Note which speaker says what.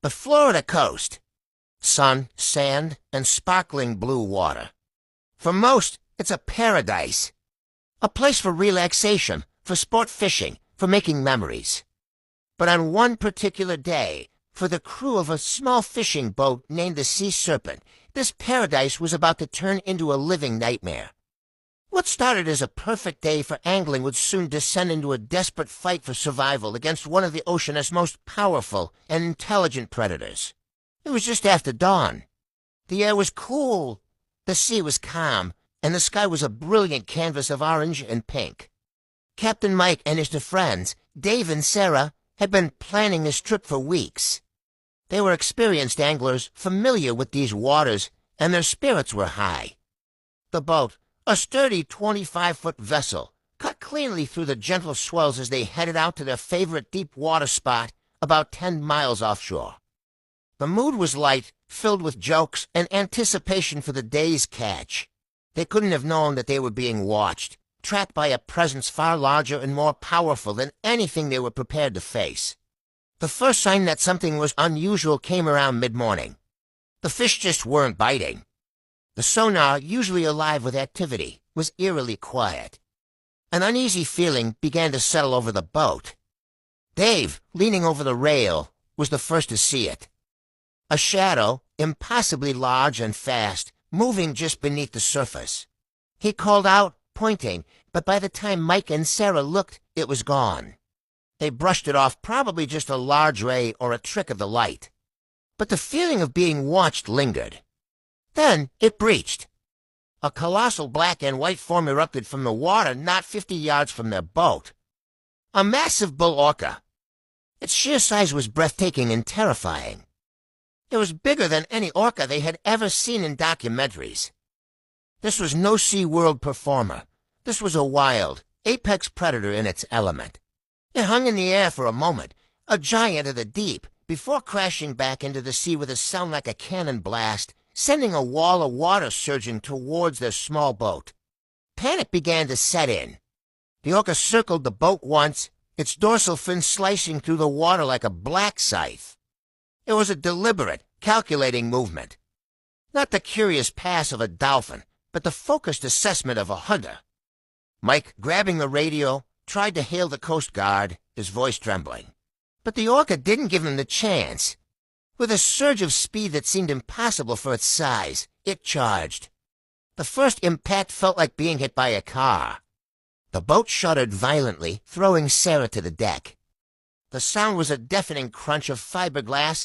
Speaker 1: The Florida coast. Sun, sand, and sparkling blue water. For most, it's a paradise. A place for relaxation, for sport fishing, for making memories. But on one particular day, for the crew of a small fishing boat named the Sea Serpent, this paradise was about to turn into a living nightmare. What started as a perfect day for angling would soon descend into a desperate fight for survival against one of the ocean's most powerful and intelligent predators. It was just after dawn. The air was cool, the sea was calm, and the sky was a brilliant canvas of orange and pink. Captain Mike and his two friends, Dave and Sarah, had been planning this trip for weeks. They were experienced anglers, familiar with these waters, and their spirits were high. The boat, a sturdy 25-foot vessel, cut cleanly through the gentle swells as they headed out to their favorite deep water spot about 10 miles offshore. The mood was light, filled with jokes and anticipation for the day's catch. They couldn't have known that they were being watched, trapped by a presence far larger and more powerful than anything they were prepared to face. The first sign that something was unusual came around mid-morning. The fish just weren't biting. The sonar, usually alive with activity, was eerily quiet. An uneasy feeling began to settle over the boat. Dave, leaning over the rail, was the first to see it. A shadow, impossibly large and fast, moving just beneath the surface. He called out, pointing, but by the time Mike and Sarah looked, it was gone. They brushed it off, probably just a large ray or a trick of the light. But the feeling of being watched lingered. Then it breached. A colossal black and white form erupted from the water not 50 yards from their boat. A massive bull orca. Its sheer size was breathtaking and terrifying. It was bigger than any orca they had ever seen in documentaries. This was no SeaWorld performer. This was a wild, apex predator in its element. It hung in the air for a moment, a giant of the deep, before crashing back into the sea with a sound like a cannon blast, sending a wall of water surging towards their small boat. Panic began to set in. The orca circled the boat once, its dorsal fin slicing through the water like a black scythe. It was a deliberate, calculating movement. Not the curious pass of a dolphin, but the focused assessment of a hunter. Mike, grabbing the radio, tried to hail the Coast Guard, his voice trembling. But the orca didn't give him the chance. With a surge of speed that seemed impossible for its size, it charged. The first impact felt like being hit by a car. The boat shuddered violently, throwing Sarah to the deck. The sound was a deafening crunch of fiberglass